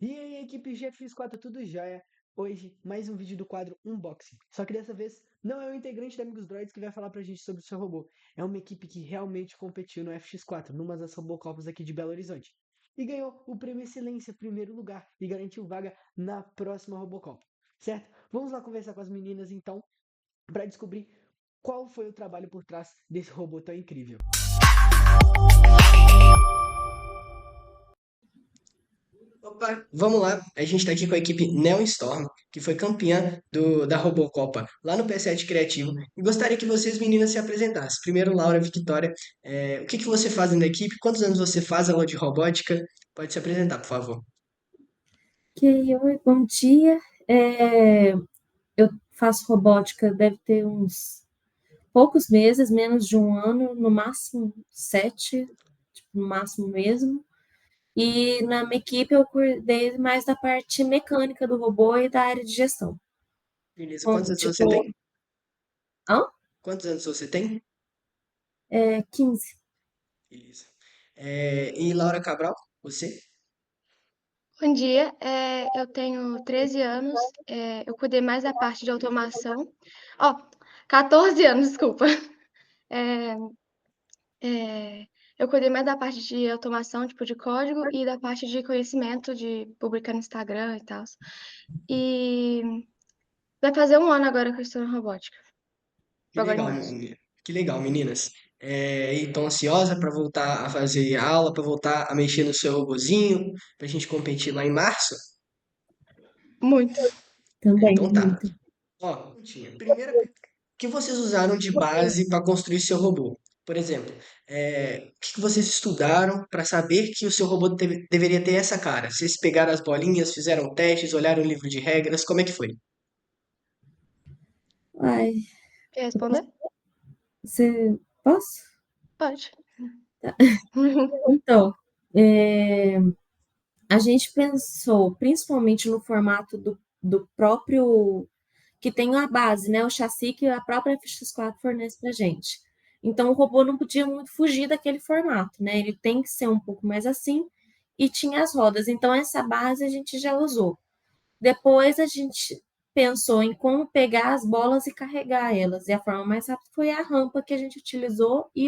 E aí, equipe GFX4, tudo jóia? Hoje, mais um vídeo do quadro Unboxing. Só que dessa vez, não é o integrante da Amigos Droids que vai falar pra gente sobre o seu robô. É uma equipe que realmente competiu no FX4, numa das Robocopas aqui de Belo Horizonte. E ganhou o prêmio Excelência, primeiro lugar, e garantiu vaga na próxima Robocopa. Certo? Vamos lá conversar com as meninas então, pra descobrir qual foi o trabalho por trás desse robô tão incrível. Opa, vamos lá. A gente está aqui com a equipe Neo Storm, que foi campeã da Robocopa lá no P7 Criativo. E gostaria que vocês, meninas, se apresentassem. Primeiro, Laura Victoria, o que que você faz na equipe? Quantos anos você faz aula de robótica? Pode se apresentar, por favor. Ok, oi, bom dia. Eu faço robótica, deve ter uns poucos meses, menos de um ano, no máximo 7, tipo, no máximo mesmo. E na minha equipe eu cuidei mais da parte mecânica do robô e da área de gestão. Beleza. Bom, Quantos anos você tipo, tem? hã? Quantos anos você tem? 15. Beleza. E Laura Cabral, você? Bom dia, eu tenho 13 anos, eu cuidei mais da parte de automação. Ó, 14 anos, desculpa. Eh, eu cuidei mais da parte de automação, tipo, de código, e da parte de conhecimento, de publicar no Instagram e tal. E vai fazer um ano agora que eu estou na robótica, Que agora em legal, março. que legal, meninas. E estão ansiosa para voltar a fazer aula, para voltar a mexer no seu robozinho, para a gente competir lá em março? Muito. Também, Então tá. muito. Ó, primeira, o que vocês usaram de base para construir seu robô? Por exemplo, o que que vocês estudaram para saber que o seu robô deveria ter essa cara? Vocês pegaram as bolinhas, fizeram testes, olharam o livro de regras, como é que foi? Ai, Quer responder? você... Posso? Pode. Então, é, a gente pensou principalmente no formato do próprio, que tem a base, né? O chassi que a própria FX4 fornece para gente. Então, o robô não podia muito fugir daquele formato, né? Ele tem que ser um pouco mais assim, e tinha as rodas. Então, essa base a gente já usou. Depois, a gente pensou em como pegar as bolas e carregar elas. E a forma mais rápida foi a rampa que a gente utilizou e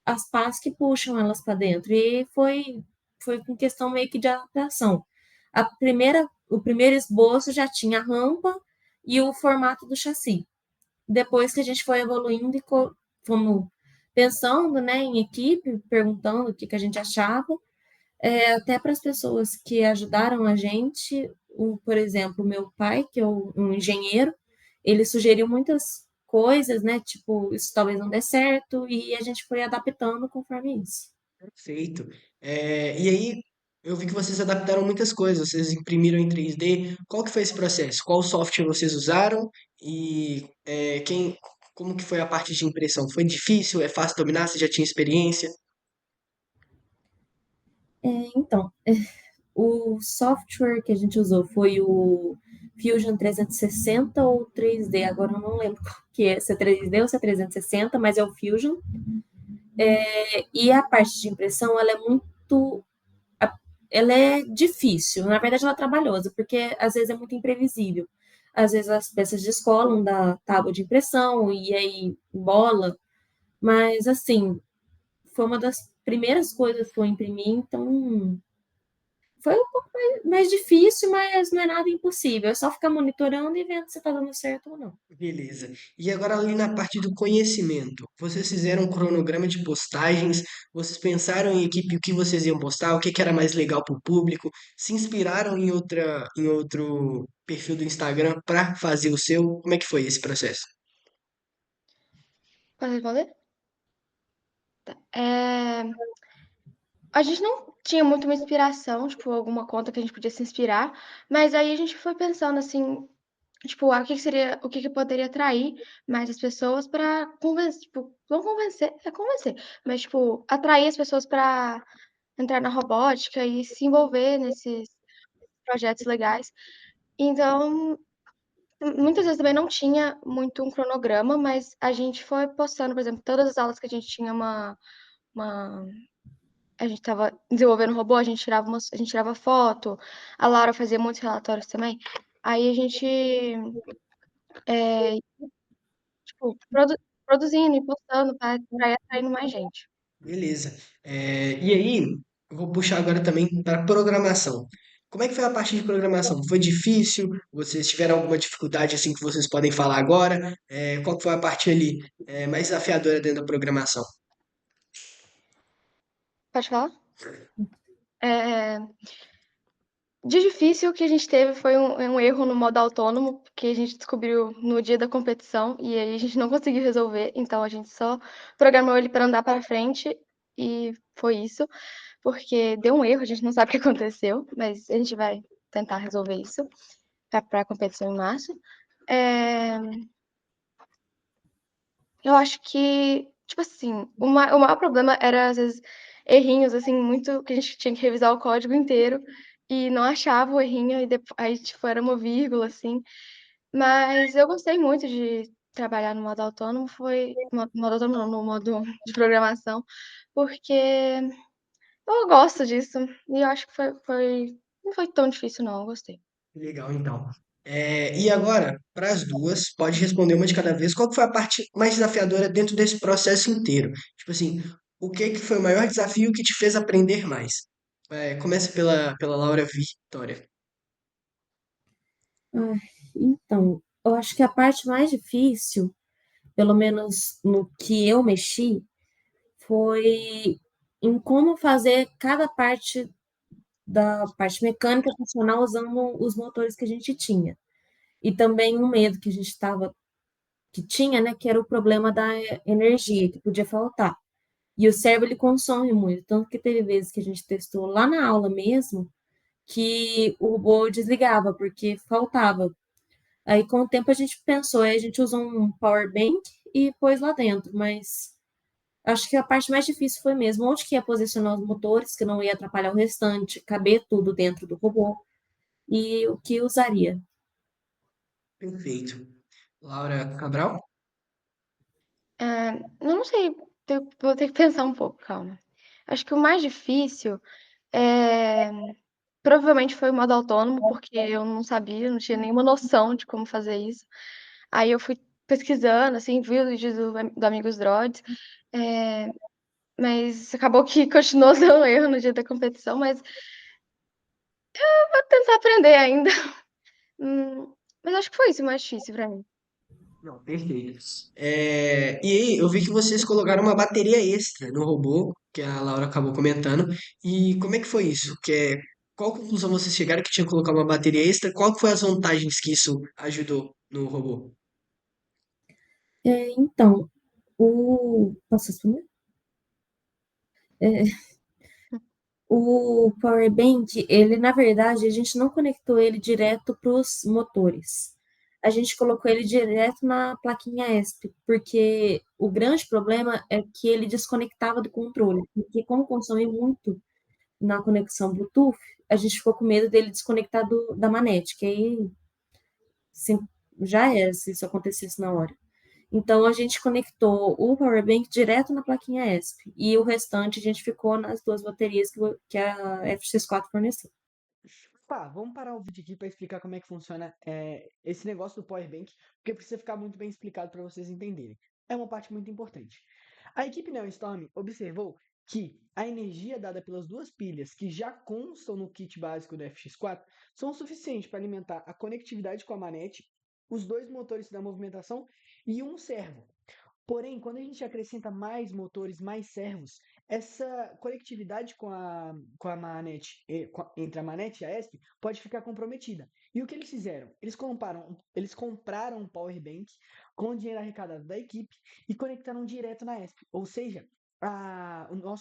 as pás que puxam elas para dentro. E foi com questão meio que de adaptação. O primeiro esboço já tinha a rampa e o formato do chassi. Depois que a gente foi evoluindo e fomos pensando, né, em equipe, perguntando o que a gente achava, até para as pessoas que ajudaram a gente, por exemplo, o meu pai, que é um engenheiro, ele sugeriu muitas coisas, né? Tipo, isso talvez não dê certo, e a gente foi adaptando conforme isso. Perfeito. E aí, eu vi que vocês adaptaram muitas coisas, vocês imprimiram em 3D. Qual que foi esse processo? Qual software vocês usaram? E como que foi a parte de impressão? Foi difícil? É fácil dominar? Você já tinha experiência? Então, o software que a gente usou foi o Fusion 360 ou 3D, agora eu não lembro qual que é, se é 3D ou se é 360, mas é o Fusion. E a parte de impressão, ela é difícil, na verdade ela é trabalhosa, porque às vezes é muito imprevisível. Às vezes as peças descolam da tábua de impressão e aí bola, mas assim, foi uma das primeiras coisas que eu imprimi, então foi um pouco mais difícil, mas não é nada impossível, é só ficar monitorando e vendo se está dando certo ou não. Beleza. E agora ali na parte do conhecimento, vocês fizeram um cronograma de postagens, vocês pensaram em equipe o que vocês iam postar, o que que era mais legal para o público, se inspiraram em outro perfil do Instagram para fazer o seu? Como é que foi esse processo? Pode responder? É, a gente não tinha muito uma inspiração, tipo, alguma conta que a gente podia se inspirar, mas aí a gente foi pensando assim, tipo, o que que poderia atrair mais as pessoas pra convencer, tipo, não convencer, é convencer, mas tipo, atrair as pessoas pra entrar na robótica e se envolver nesses projetos legais. Então, muitas vezes também não tinha muito um cronograma, mas a gente foi postando, por exemplo, todas as aulas que a gente tinha uma a gente estava desenvolvendo o robô, a gente tirava foto, a Laura fazia muitos relatórios também. Aí a gente, tipo, produzindo e postando para ir atraindo mais gente. Beleza. E aí, eu vou puxar agora também para programação. Como é que foi a parte de programação? Foi difícil? Vocês tiveram alguma dificuldade assim que vocês podem falar agora? Qual que foi a parte ali mais desafiadora dentro da programação? Pode falar? É, de difícil que a gente teve foi um erro no modo autônomo, que a gente descobriu no dia da competição, e aí a gente não conseguiu resolver, então a gente só programou ele para andar para frente, e foi isso, porque deu um erro, a gente não sabe o que aconteceu, mas a gente vai tentar resolver isso para a competição em março. É, eu acho que, tipo assim, o maior problema era, às vezes, errinhos, assim, muito que a gente tinha que revisar o código inteiro e não achava o errinho, e depois, aí, tipo, era uma vírgula, assim. Mas eu gostei muito de trabalhar no modo autônomo, no modo autônomo, não, no modo de programação, porque eu gosto disso, e eu acho que não foi tão difícil, não, eu gostei. Legal, então. E agora, para as duas, pode responder uma de cada vez. Qual que foi a parte mais desafiadora dentro desse processo inteiro? Tipo assim, o que que foi o maior desafio que te fez aprender mais? Começa pela Laura Vitória. Ah, então, eu acho que a parte mais difícil, pelo menos no que eu mexi, foi em como fazer cada parte da parte mecânica funcionar usando os motores que a gente tinha. E também um medo que a gente que tinha, né, que era o problema da energia, que podia faltar. E o cérebro ele consome muito, tanto que teve vezes que a gente testou lá na aula mesmo, que o robô desligava porque faltava. Aí com o tempo a gente pensou, aí a gente usou um power bank e pôs lá dentro, mas acho que a parte mais difícil foi mesmo onde que ia posicionar os motores, que não ia atrapalhar o restante, caber tudo dentro do robô e o que usaria. Perfeito. Laura Cabral? Eu não sei, vou ter que pensar um pouco, calma. Acho que o mais difícil é provavelmente foi o modo autônomo, porque eu não sabia, não tinha nenhuma noção de como fazer isso. Aí eu fui pesquisando, assim, vi os vídeos do Amigos Droids, é, mas acabou que continuou dando erro no dia da competição, mas vou tentar aprender ainda. Mas acho que foi isso o mais difícil pra mim. Não, perfeito. E aí, eu vi que vocês colocaram uma bateria extra no robô, que a Laura acabou comentando. E como é que foi isso? Qual conclusão vocês chegaram que tinha que colocar uma bateria extra? Qual que foi as vantagens que isso ajudou no robô? Então, posso responder? É, o power bank, ele na verdade a gente não conectou ele direto para os motores. A gente colocou ele direto na plaquinha ESP, porque o grande problema é que ele desconectava do controle, porque como consome muito na conexão Bluetooth, a gente ficou com medo dele desconectar da manete, que aí sim, já era se isso acontecesse na hora. Então a gente conectou o power bank direto na plaquinha ESP e o restante a gente ficou nas duas baterias que a FX4 forneceu. Pá, vamos parar o vídeo aqui para explicar como é que funciona esse negócio do Power Bank, porque precisa ficar muito bem explicado para vocês entenderem. É uma parte muito importante. A equipe Neostorm observou que a energia dada pelas duas pilhas que já constam no kit básico do FX4 são suficientes para alimentar a conectividade com a manete, os dois motores da movimentação e um servo. Porém, quando a gente acrescenta mais motores, mais servos, essa conectividade com a manete, entre a manete e a ESP pode ficar comprometida. E o que eles fizeram? Eles compraram um power bank com o dinheiro arrecadado da equipe e conectaram direto na ESP. Ou seja,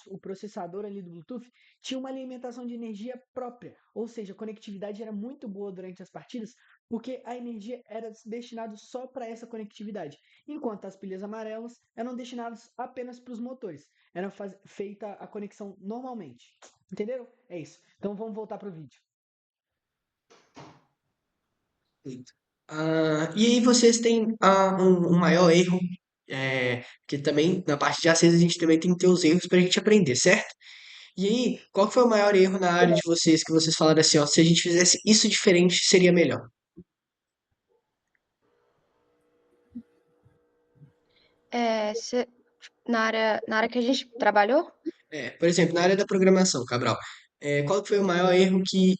o processador ali do Bluetooth tinha uma alimentação de energia própria. Ou seja, a conectividade era muito boa durante as partidas, porque a energia era destinada só para essa conectividade, enquanto as pilhas amarelas eram destinadas apenas para os motores. Era feita a conexão normalmente. Entenderam? É isso. Então vamos voltar para o vídeo. Perfeito. E aí vocês têm um maior erro, que também na parte de acesso a gente também tem que ter os erros para a gente aprender, certo? E aí, qual que foi o maior erro na área de vocês, que vocês falaram assim, ó, se a gente fizesse isso diferente, seria melhor? Na área que a gente trabalhou, Por exemplo, na área da programação, Cabral, qual que foi o maior erro que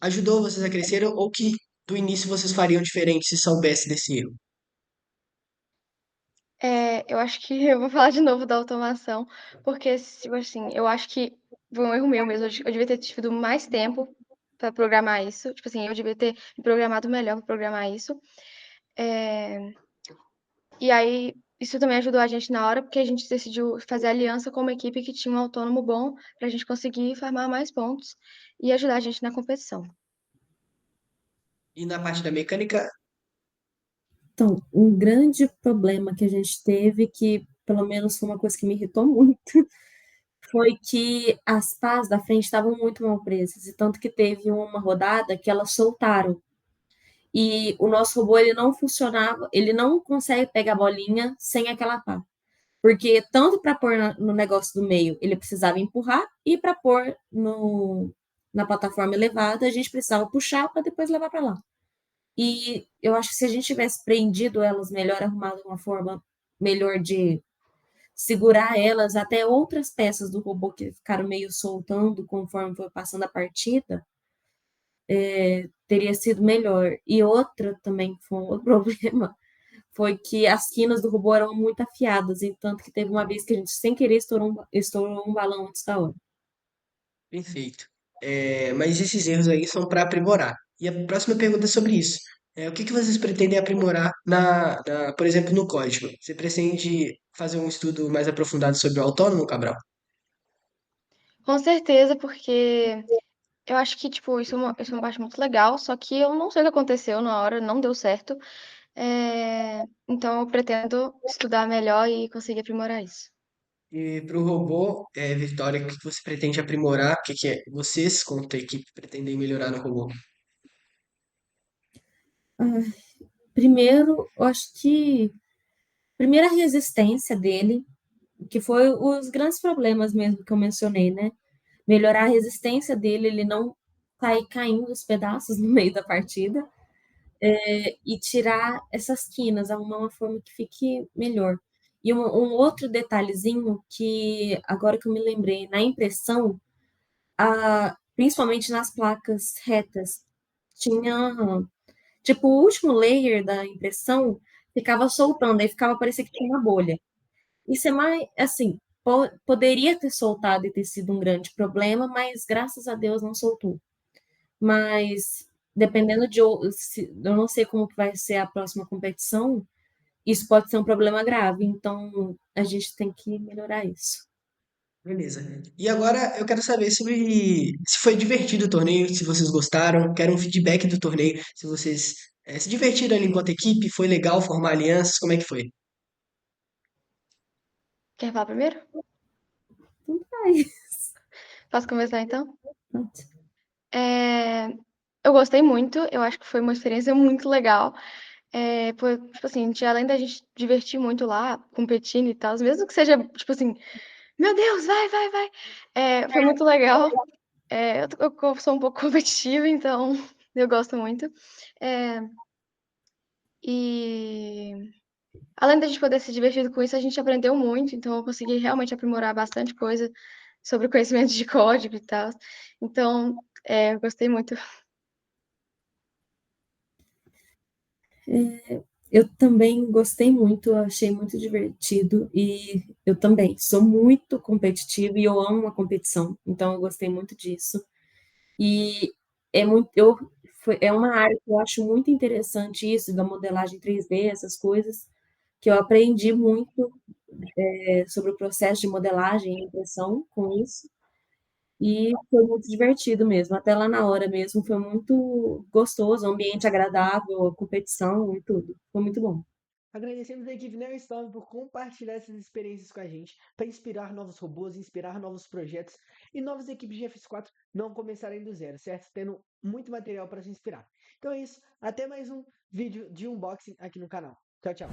ajudou vocês a crescer ou que do início vocês fariam diferente se soubesse desse erro? eu acho que eu vou falar de novo da automação, porque, tipo assim, eu acho que foi um erro meu mesmo. Eu devia ter tido mais tempo para programar isso. Tipo assim, eu devia ter me programado melhor para programar isso. É, E aí, isso também ajudou a gente na hora, porque a gente decidiu fazer aliança com uma equipe que tinha um autônomo bom, para a gente conseguir farmar mais pontos e ajudar a gente na competição. E na parte da mecânica, Então, um grande problema que a gente teve, que pelo menos foi uma coisa que me irritou muito, foi que as pás da frente estavam muito mal presas, e tanto que teve uma rodada que elas soltaram. E o nosso robô ele não funcionava, ele não consegue pegar a bolinha sem aquela pá. Porque tanto para pôr no negócio do meio, ele precisava empurrar, e para pôr na plataforma elevada, a gente precisava puxar para depois levar para lá. E eu acho que se a gente tivesse prendido elas melhor, arrumado uma forma melhor de segurar elas, até outras peças do robô que ficaram meio soltando conforme foi passando a partida, teria sido melhor. E outra também foi um outro problema, foi que as quinas do robô eram muito afiadas, e tanto que teve uma vez que a gente, sem querer, estourou um balão antes da hora. perfeito. Mas esses erros aí são para aprimorar. E a próxima pergunta é sobre isso. O que que vocês pretendem aprimorar por exemplo, no código? Você pretende fazer um estudo mais aprofundado sobre o autônomo, Cabral? Com certeza, porque eu acho que, tipo, isso é uma parte muito legal, só que eu não sei o que aconteceu na hora, não deu certo. Então eu pretendo estudar melhor e conseguir aprimorar isso. E para o robô, Vitória, o que que você pretende aprimorar? O que que vocês, como tua equipe, pretendem melhorar no robô? Ah, primeiro, eu acho que primeiro a resistência dele, que foi os grandes problemas mesmo que eu mencionei, né? Melhorar a resistência dele, ele não cair caindo os pedaços no meio da partida, e tirar essas quinas, arrumar uma forma que fique melhor. E um outro detalhezinho que, agora que eu me lembrei, na impressão, principalmente nas placas retas, tinha, tipo, o último layer da impressão ficava soltando, aí ficava parecia que tinha uma bolha. Isso é mais, assim, poderia ter soltado e ter sido um grande problema, mas graças a Deus não soltou. Mas dependendo eu não sei como que vai ser a próxima competição, isso pode ser um problema grave, então a gente tem que melhorar isso. Beleza. E agora eu quero saber se foi divertido o torneio, se vocês gostaram. Quero um feedback do torneio, se vocês se divertiram ali enquanto equipe, foi legal formar alianças, como é que foi? Quer falar primeiro? Então tá aí. Posso começar então? Pronto. É, Eu gostei muito, eu acho que foi uma experiência muito legal. Tipo assim, além da gente divertir muito lá, competindo e tal, mesmo que seja, tipo assim, meu Deus, vai, vai, vai. Foi muito legal. Eu sou um pouco competitiva, então eu gosto muito. É, e além da gente poder se divertir com isso, a gente aprendeu muito, então eu consegui realmente aprimorar bastante coisa sobre o conhecimento de código e tal. Então, eu gostei muito. Eu também gostei muito, eu achei muito divertido, e eu também sou muito competitiva e eu amo a competição, então eu gostei muito disso. E é uma área que eu acho muito interessante isso, da modelagem 3D, essas coisas, que eu aprendi muito sobre o processo de modelagem e impressão com isso, e foi muito divertido mesmo. Até lá na hora mesmo foi muito gostoso, ambiente agradável, a competição e tudo. Foi muito bom. Agradecemos a equipe Neostorm por compartilhar essas experiências com a gente, para inspirar novos robôs, inspirar novos projetos e novas equipes de FS4 não começarem do zero, certo? Tendo muito material para se inspirar. Então é isso, até mais um vídeo de unboxing aqui no canal. Tchau, tchau.